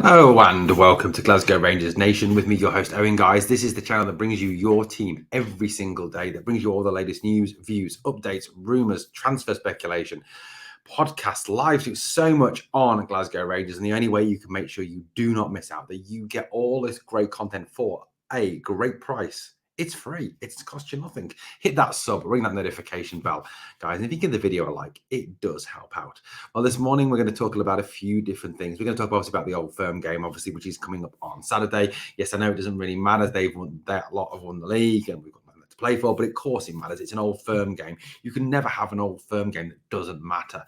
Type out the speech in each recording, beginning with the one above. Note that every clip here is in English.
Hello and welcome to Glasgow Rangers Nation. With me, your host Owen. Guys, this is the channel that brings you your team every single day, that brings you all the latest news, views, updates, rumours, transfer speculation, podcasts, live streams, so much on Glasgow Rangers. And the only way you can make sure you do not miss out, that you get all this great content for a great price. It's free. It's cost you nothing. Hit that sub, ring that notification bell, guys. And if you give the video a like, it does help out. Well, this morning we're going to talk about a few different things. We're going to talk obviously about the Old Firm game, obviously, which is coming up on Saturday. Yes, I know it doesn't really matter. They've won that lot have won the league, and we've got nothing to play for. But of course, it matters. It's an Old Firm game. You can never have an Old Firm game that doesn't matter.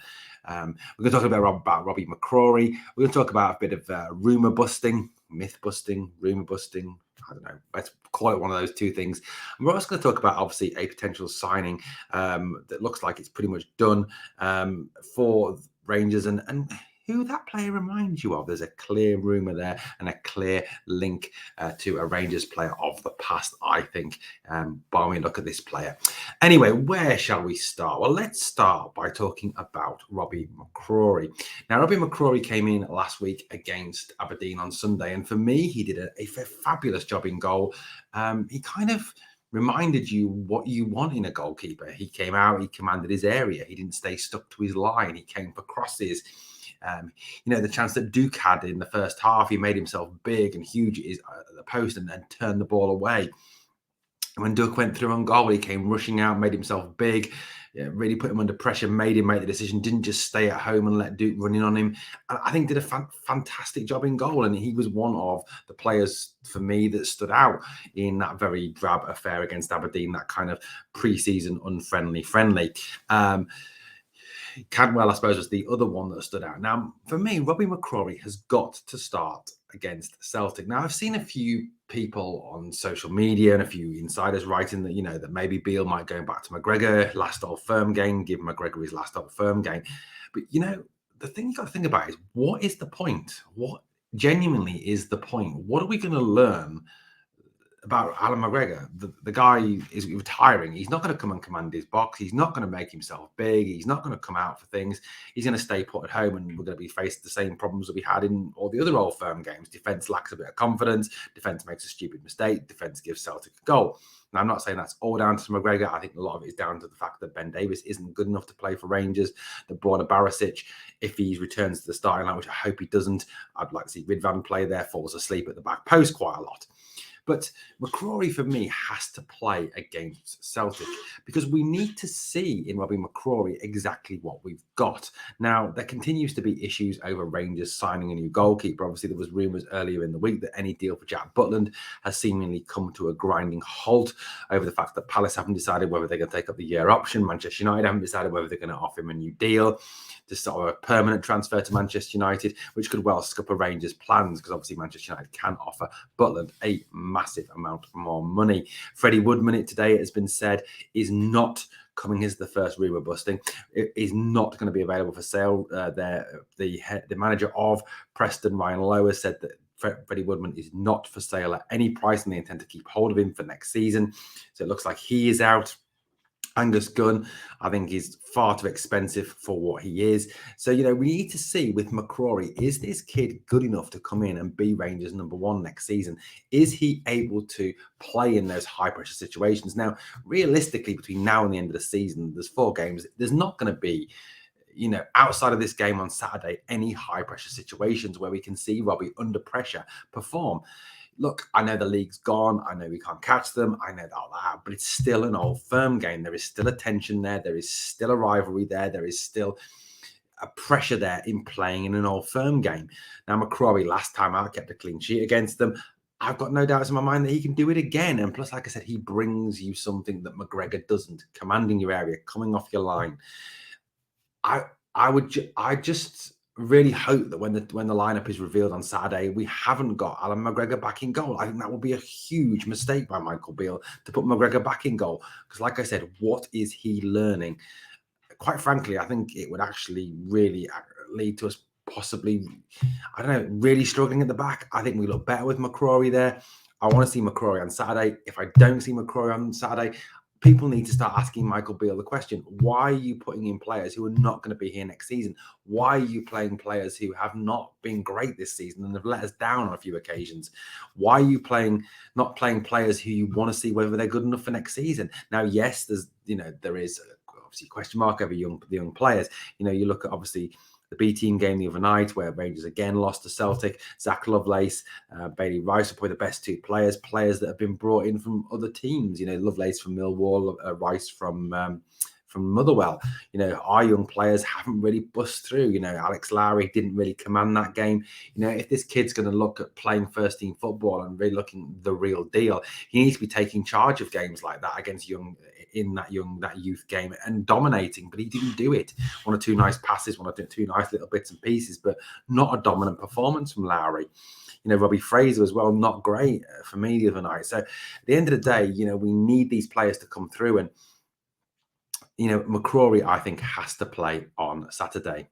We're going to talk about Robbie McCrorie. We're going to talk about a bit of rumour busting, myth busting, rumour busting. I don't know, let's call it one of those two things. And we're also going to talk about, obviously, a potential signing that looks like it's pretty much done for Rangers and who that player reminds you of. There's a clear rumour there and a clear link to a Rangers player of the past, I think, by when we look at this player. Anyway, where shall we start? Well, let's start by talking about Robbie McCrorie. Now, Robbie McCrorie came in last week against Aberdeen on Sunday, and for me, he did a fabulous job in goal. He kind of reminded you what you want in a goalkeeper. He came out, he commanded his area, he didn't stay stuck to his line, he came for crosses. The chance that Duke had in the first half, he made himself big and huge at the post and turned the ball away. When Duke went through on goal, he came rushing out, made himself big, really put him under pressure, made him make the decision, didn't just stay at home and let Duke run in on him. I think did a fantastic job in goal, and he was one of the players for me that stood out in that very drab affair against Aberdeen, that kind of pre-season friendly. Cadwell, I suppose, was the other one that stood out. Now, for me, Robbie McCrorie has got to start against Celtic. Now, I've seen a few people on social media and a few insiders writing that, that maybe Beale might go back to McGregor, last Old Firm game, give McGregor his last Old Firm game. But, the thing you've got to think about is, what is the point? What genuinely is the point? What are we going to learn about Alan McGregor? The guy is retiring. He's not going to come and command his box. He's not going to make himself big. He's not going to come out for things. He's going to stay put at home, and we're going to be faced the same problems that we had in all the other Old Firm games. Defence lacks a bit of confidence. Defence makes a stupid mistake. Defence gives Celtic a goal. Now, I'm not saying that's all down to McGregor. I think a lot of it is down to the fact that Ben Davies isn't good enough to play for Rangers. That Borna Barisic, if he returns to the starting line, which I hope he doesn't, I'd like to see Ridvan play there, falls asleep at the back post quite a lot. But McCrorie, for me, has to play against Celtic, because we need to see in Robbie McCrorie exactly what we've got. Now, there continues to be issues over Rangers signing a new goalkeeper. Obviously, there was rumours earlier in the week that any deal for Jack Butland has seemingly come to a grinding halt over the fact that Palace haven't decided whether they're going to take up the year option. Manchester United haven't decided whether they're going to offer him a new deal, to sort of a permanent transfer to Manchester United, which could well scupper Rangers' plans, because obviously Manchester United can offer Butland a massive amount more money. Freddie Woodman, it has been said, is not coming as the first rumour busting. It is not going to be available for sale. The manager of Preston, Ryan Lowe, has said that Freddie Woodman is not for sale at any price, and they intend to keep hold of him for next season. So it looks like he is out. Angus Gunn, I think, is far too expensive for what he is. So, we need to see with McCrorie, is this kid good enough to come in and be Rangers #1 next season? Is he able to play in those high-pressure situations? Now, realistically, between now and the end of the season, there's 4 games. There's not going to be, outside of this game on Saturday, any high-pressure situations where we can see Robbie under pressure perform. Look, I know the league's gone. I know we can't catch them. I know all that, but it's still an Old Firm game. There is still a tension there. There is still a rivalry there. There is still a pressure there in playing in an Old Firm game. Now, McCrorie, last time out, kept a clean sheet against them. I've got no doubts in my mind that he can do it again. And plus, like I said, he brings you something that McGregor doesn't, commanding your area, coming off your line. I just really hope that when the lineup is revealed on Saturday, we haven't got Alan McGregor back in goal. I think that would be a huge mistake by Michael Beale to put McGregor back in goal, because, like I said, what is he learning? Quite frankly, I think it would actually really lead to us possibly, really struggling at the back. I think we look better with McCrorie there. I want to see McCrorie on Saturday. If I don't see McCrorie on Saturday, people need to start asking Michael Beale the question, why are you putting in players who are not going to be here next season? Why are you playing players who have not been great this season and have let us down on a few occasions? Why are you not playing players who you want to see whether they're good enough for next season? Now, yes, there is obviously a question mark over the young players. You look at obviously the B team game the other night where Rangers again lost to Celtic. Zach Lovelace, Bailey Rice are probably the best two players that have been brought in from other teams. Lovelace from Millwall, Rice from Motherwell. Our young players haven't really bust through. Alex Lowry didn't really command that game. If this kid's going to look at playing first team football and really looking the real deal, he needs to be taking charge of games like that against that youth game and dominating. But he didn't do it. One or two nice passes, one or two nice little bits and pieces, but not a dominant performance from Lowry. Robbie Fraser as well, not great for me the other night. So at the end of the day, we need these players to come through, and McCrorie, I think, has to play on Saturday.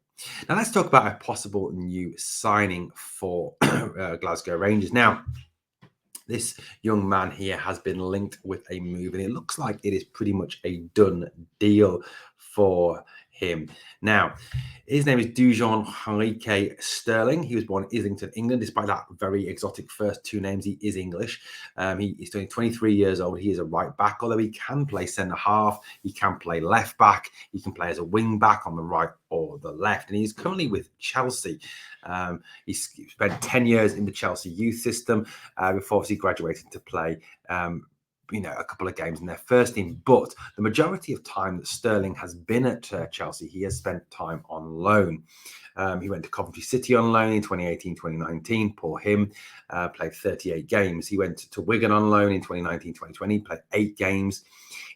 Now, let's talk about a possible new signing for Glasgow Rangers. Now, this young man here has been linked with a move, and it looks like it is pretty much a done deal for him. Now, his name is Dijon Sterling. He was born in Islington, England. Despite that very exotic first two names, he is English. He's 23 years old. He is a right back, although he can play centre half. He can play left back. He can play as a wing back on the right or the left. And he's currently with Chelsea. He spent 10 years in the Chelsea youth system before he graduated to play a couple of games in their first team. But the majority of time that Sterling has been at Chelsea, he has spent time on loan. He went to Coventry City on loan in 2018-2019. Poor him. Played 38 games. He went to Wigan on loan in 2019-2020. Played 8 games.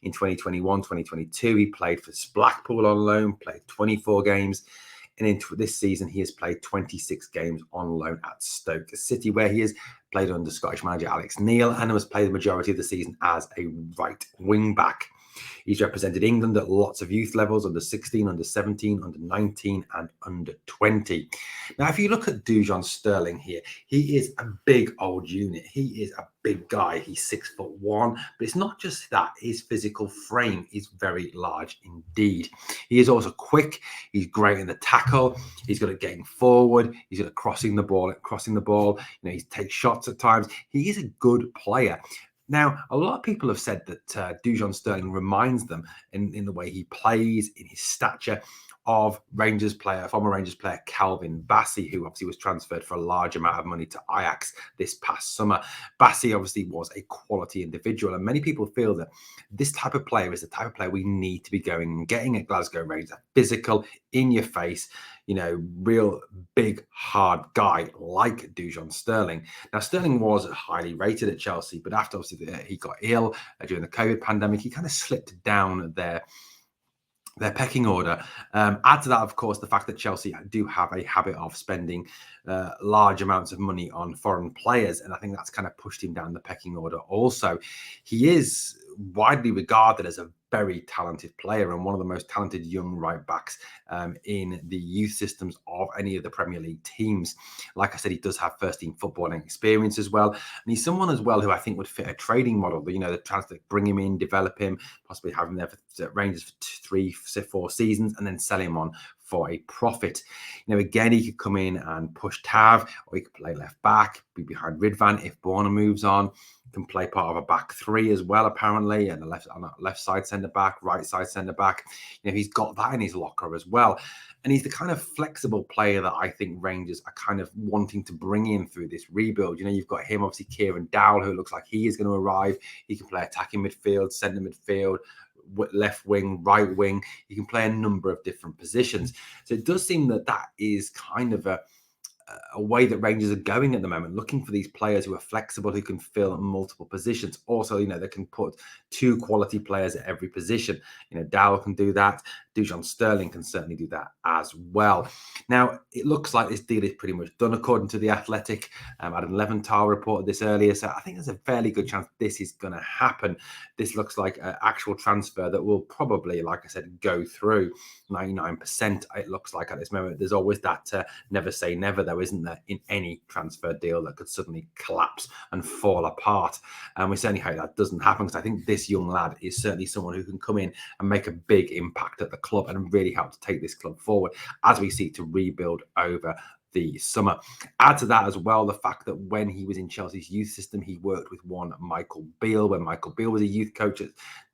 In 2021-2022, he played for Blackpool on loan. Played 24 games. And in this season, he has played 26 games on loan at Stoke City, where he has played under Scottish manager Alex Neil and has played the majority of the season as a right wing back. He's represented England at lots of youth levels, under 16, under 17, under 19 and under 20. Now, if you look at Dijon Sterling here, he is a big old unit. He is a big guy. He's 6'1", but it's not just that. His physical frame is very large indeed. He is also quick. He's great in the tackle. He's good at getting forward. He's good at crossing the ball. He takes shots at times. He is a good player. Now, a lot of people have said that Dijon Sterling reminds them in the way he plays, in his stature, of former Rangers player Calvin Bassey, who obviously was transferred for a large amount of money to Ajax this past summer. Bassey obviously was a quality individual, and many people feel that this type of player is the type of player we need to be going and getting at Glasgow Rangers. A physical, in your face, real big, hard guy like Dijon Sterling. Now, Sterling was highly rated at Chelsea, but after obviously he got ill during the COVID pandemic, he kind of slipped down their pecking order. Add to that, of course, the fact that Chelsea do have a habit of spending large amounts of money on foreign players, and I think that's kind of pushed him down the pecking order also. He is widely regarded as a very talented player and one of the most talented young right backs in the youth systems of any of the Premier League teams. Like I said, he does have first team footballing experience as well. And he's someone as well who I think would fit a trading model, the chance to bring him in, develop him, possibly have him there for Rangers for 3-4 seasons and then sell him on for a profit. Again, he could come in and push Tav, or he could play left back, be behind Ridvan if Borna moves on. Can play part of a back three as well, apparently, and on a left side centre back, right side centre back. He's got that in his locker as well. And he's the kind of flexible player that I think Rangers are kind of wanting to bring in through this rebuild. You've got him, obviously, Kieran Dowell, who looks like he is going to arrive. He can play attacking midfield, centre midfield, left wing, right wing. He can play a number of different positions. So it does seem that is kind of a way that Rangers are going at the moment, looking for these players who are flexible, who can fill multiple positions. Also, they can put 2 quality players at every position. Dowell can do that. Dijon Sterling can certainly do that as well. Now, it looks like this deal is pretty much done, according to The Athletic. Adam Leventhal reported this earlier, so I think there's a fairly good chance this is going to happen. This looks like an actual transfer that will probably, like I said, go through. 99% it looks like at this moment. There's always that never say never, though, isn't there, in any transfer deal that could suddenly collapse and fall apart. And we certainly hope that doesn't happen, because I think this young lad is certainly someone who can come in and make a big impact at the club and really help to take this club forward as we seek to rebuild over the summer. Add to that as well the fact that when he was in Chelsea's youth system, he worked with one Michael Beale, when Michael Beale was a youth coach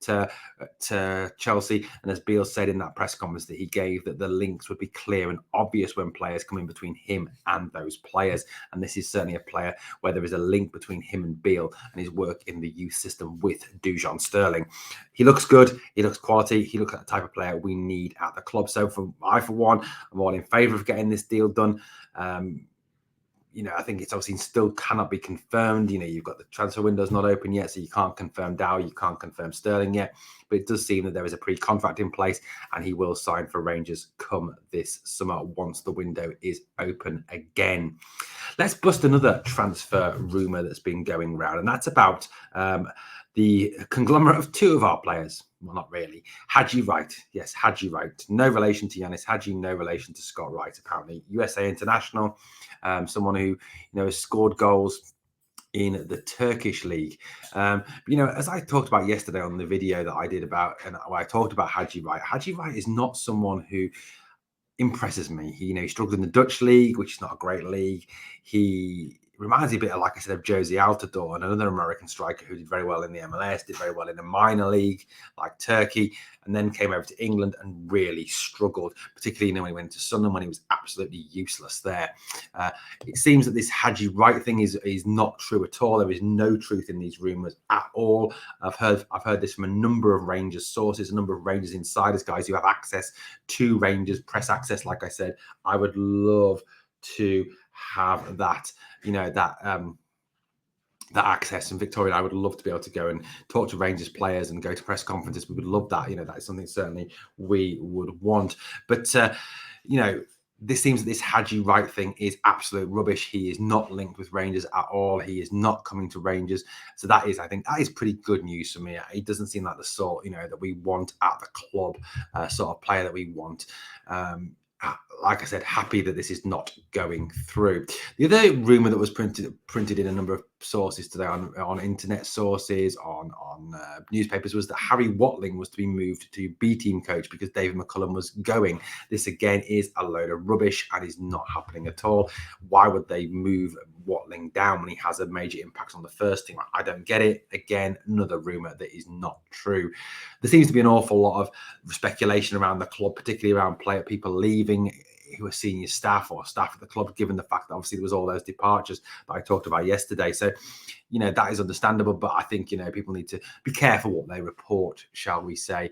to Chelsea. And as Beale said in that press conference that he gave, that the links would be clear and obvious when players come in between him and those players. And this is certainly a player where there is a link between him and Beale and his work in the youth system with Dijon Sterling. He looks good. He looks quality. He looks like the type of player we need at the club. So for one, I'm all in favour of getting this deal done. I think it's obviously still cannot be confirmed. You've got the transfer window's not open yet, so you can't confirm Dow, you can't confirm Sterling yet. But it does seem that there is a pre-contract in place, and he will sign for Rangers come this summer once the window is open again. Let's bust another transfer rumour that's been going around, and that's about the conglomerate of two of our players. Well, not really. Haji Wright. Yes, Haji Wright. No relation to Yanis Haji, no relation to Scott Wright, apparently. USA international, someone who, has scored goals in the Turkish league. As I talked about yesterday on the video that I did about, and I talked about Haji Wright is not someone who impresses me. He struggled in the Dutch league, which is not a great league. He reminds me a bit of, like I said, of Josie Altidore, and another American striker who did very well in the MLS, did very well in a minor league like Turkey, and then came over to England and really struggled, particularly when he went to Sunderland, when he was absolutely useless there. It seems that this Haji Wright thing is not true at all. There is no truth in these rumours at all. I've heard this from a number of Rangers sources, a number of Rangers insiders, guys who have access to Rangers press access. Like I said, I would love to have that, that access. And Victoria and I would love to be able to go and talk to Rangers players and go to press conferences. We would love that. That is something certainly we would want. But this seems that this Haji Wright thing is absolute rubbish. He is not linked with Rangers at all. He is not coming to Rangers. So I think that is pretty good news for me. He doesn't seem like the sort, that we want at the club, sort of player that we want. Like I said, happy that this is not going through. The other rumour that was printed in a number of sources today, on internet sources, on newspapers, was that Harry Watling was to be moved to B team coach because David McCullum was going. This again is a load of rubbish and is not happening at all. Why would they move Watling down when he has a major impact on the first team? I don't get it. Again, another rumour that is not true. There seems to be an awful lot of speculation around the club, particularly around people leaving who are senior staff or staff at the club, given the fact that obviously there was all those departures that I talked about yesterday. So, that is understandable, but I think, people need to be careful what they report, shall we say,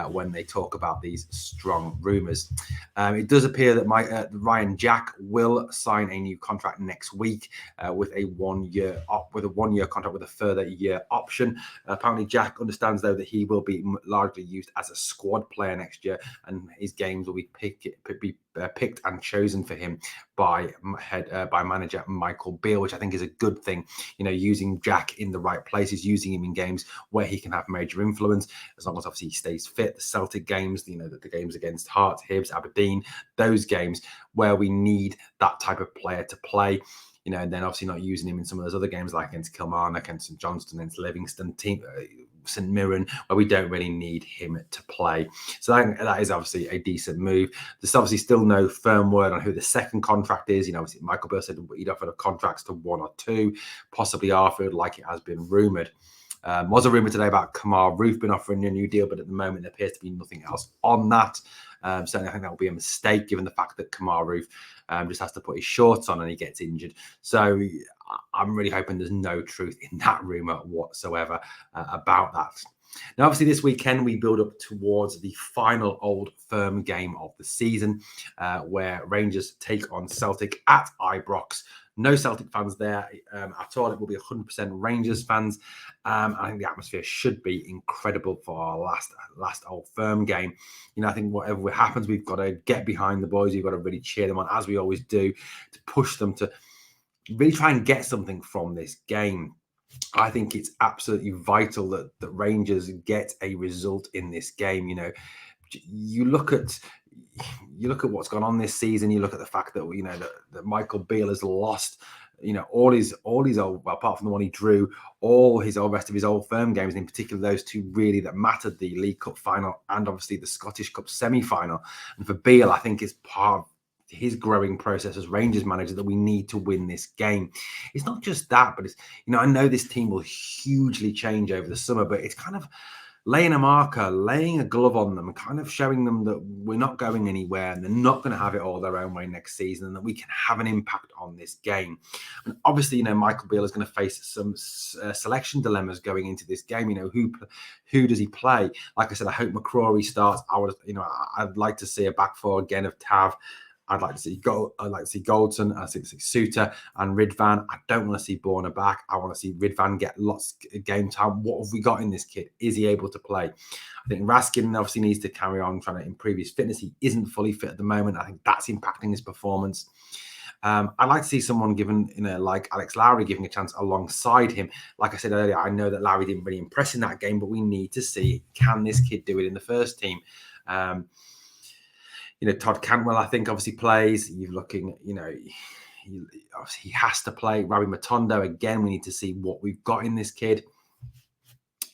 when they talk about these strong rumours. It does appear that Ryan Jack will sign a new contract next week with a 1 year contract with a further year option. Apparently, Jack understands, though, that he will be largely used as a squad player next year, and his games will be picked and chosen for him by manager Michael Beale, which I think is a good thing. Using Jack in the right places, using him in games where he can have major influence, as long as obviously he stays fit. The Celtic games, the games against Hearts, Hibs, Aberdeen, those games where we need that type of player to play. And then obviously not using him in some of those other games, like against Kilmarnock, against St Johnstone, against Livingston, St Mirren, where we don't really need him to play. So that is obviously a decent move. There's obviously still no firm word on who the second contract is. Obviously Michael Beale said he'd offered contracts to one or two, possibly Arthur, like it has been rumoured. Was a rumour today about Kamar Roof been offering a new deal, but at the moment there appears to be nothing else on that. Certainly, I think that will be a mistake, given the fact that Kamar Roof just has to put his shorts on and he gets injured. So I'm really hoping there's no truth in that rumour whatsoever about that. Now, obviously, this weekend we build up towards the final Old Firm game of the season, where Rangers take on Celtic at Ibrox. No Celtic fans there at all. It will be 100% Rangers fans. I think the atmosphere should be incredible for our last Old Firm game. I think whatever happens, we've got to get behind the boys. We've got to really cheer them on, as we always do, to push them to really try and get something from this game. I think it's absolutely vital that Rangers get a result in this game. You look at what's gone on this season. You look at the fact that that Michael Beale has lost all his old, well, apart from the one he drew, all rest of his Old Firm games, in particular those two really that mattered, the League Cup final and obviously the Scottish Cup semi-final. And for Beale, I think it's part of his growing process as Rangers manager that we need to win this game. It's not just that, but it's, I know this team will hugely change over the summer, but it's kind of laying a glove on them, kind of showing them that we're not going anywhere and they're not going to have it all their own way next season, and that we can have an impact on this game. And obviously, Michael Beale is going to face some selection dilemmas going into this game. Who does he play? Like I said, I hope McCrorie starts. I'd like to see a back four again of Tav. I'd like to see Goldson. I'd like to see Suter and Ridvan. I don't want to see Borna back. I want to see Ridvan get lots of game time. What have we got in this kid? Is he able to play? I think Raskin obviously needs to carry on trying to improve his fitness. He isn't fully fit at the moment. I think that's impacting his performance. I'd like to see someone given, like Alex Lowry, giving a chance alongside him. Like I said earlier, I know that Lowry didn't really impress in that game, but we need to see, can this kid do it in the first team? Todd Cantwell, I think, obviously plays. You're looking, he has to play. Robbie McCrorie, again, we need to see what we've got in this kid.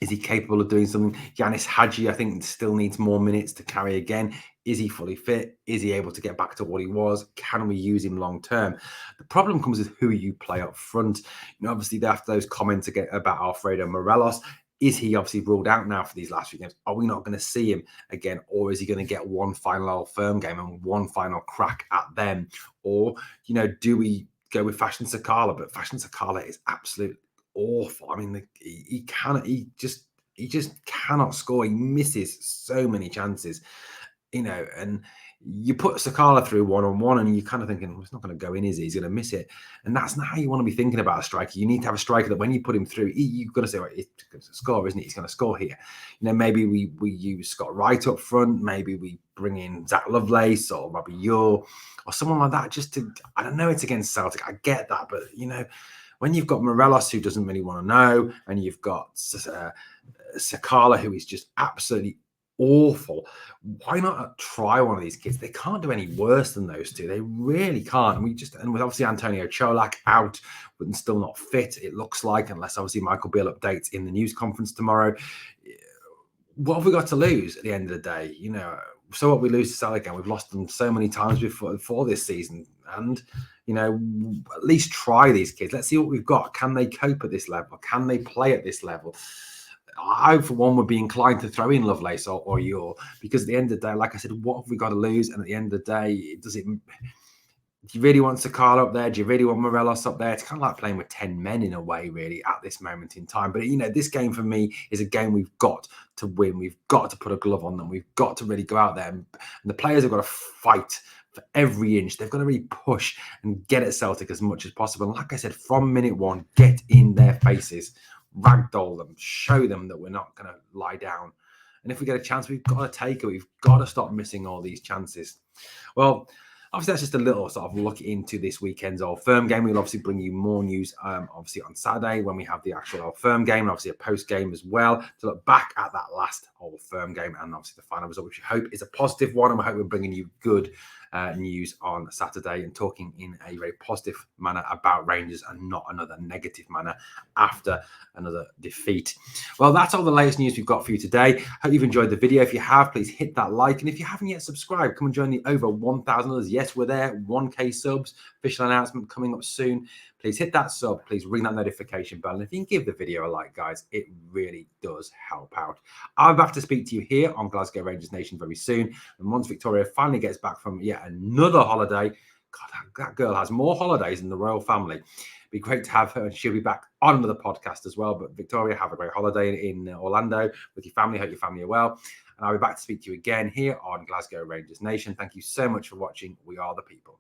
Is he capable of doing something? Yanis Hadji, I think, still needs more minutes to carry again. Is he fully fit? Is he able to get back to what he was? Can we use him long term? The problem comes with who you play up front. Obviously, after those comments about Alfredo Morelos, is he obviously ruled out now for these last few games? Are we not going to see him again? Or is he going to get one final Old Firm game and one final crack at them? Or, do we go with Fashion Sakala? But Fashion Sakala is absolutely awful. I mean, he just cannot score. He misses so many chances, and you put Sakala through one-on-one and you're kind of thinking, well, it's not going to go in, is he? He's going to miss it. And that's not how you want to be thinking about a striker. You need to have a striker that when you put him through, you've got to say, well, he's going to score, isn't he? He's going to score here. Maybe we use Scott Wright up front. Maybe we bring in Zach Lovelace or Robbie Ure or someone like that just to, I don't know, it's against Celtic. I get that. But, when you've got Morelos, who doesn't really want to know, and you've got Sakala, who is just absolutely awful, why not try one of these kids? They can't do any worse than those two. They really can't. And with obviously Antonio Cholak out, but still not fit, it looks like, unless obviously Michael Beale updates in the news conference tomorrow. What have we got to lose at the end of the day? So what, we lose to Searle again? We've lost them so many times before this season. And, at least try these kids. Let's see what we've got. Can they cope at this level? Can they play at this level? I, for one, would be inclined to throw in Lovelace or Ure, because at the end of the day, like I said, what have we got to lose? And at the end of the day, do you really want Sakala up there? Do you really want Morelos up there? It's kind of like playing with 10 men in a way, really, at this moment in time. But, this game for me is a game we've got to win. We've got to put a glove on them. We've got to really go out there. And the players have got to fight for every inch. They've got to really push and get at Celtic as much as possible. And like I said, from minute one, get in their faces, ragdoll them, show them that we're not going to lie down. And if we get a chance, we've got to take it. We've got to stop missing all these chances. Well, obviously, that's just a little sort of look into this weekend's Old Firm game. We'll obviously bring you more news, obviously, on Saturday when we have the actual Old Firm game, and obviously a post-game as well, to look back at that last Old Firm game and obviously the final result, which we hope is a positive one. And we hope we're bringing you good news on Saturday and talking in a very positive manner about Rangers and not another negative manner after another defeat. Well, that's all the latest news we've got for you today. Hope you've enjoyed the video. If you have, please hit that like. And if you haven't yet subscribed, come and join the over 1,000 others. Yes, we're there. 1K subs. Official announcement coming up soon. Please hit that sub. Please ring that notification bell. And if you can give the video a like, guys, it really does help out. I'll be back to speak to you here on Glasgow Rangers Nation very soon. And once Victoria finally gets back from yet another holiday, God, that girl has more holidays than the royal family. Be great to have her, and she'll be back on another podcast as well. But Victoria, have a great holiday in Orlando with your family. Hope your family are well. And I'll be back to speak to you again here on Glasgow Rangers Nation. Thank you so much for watching. We are the people.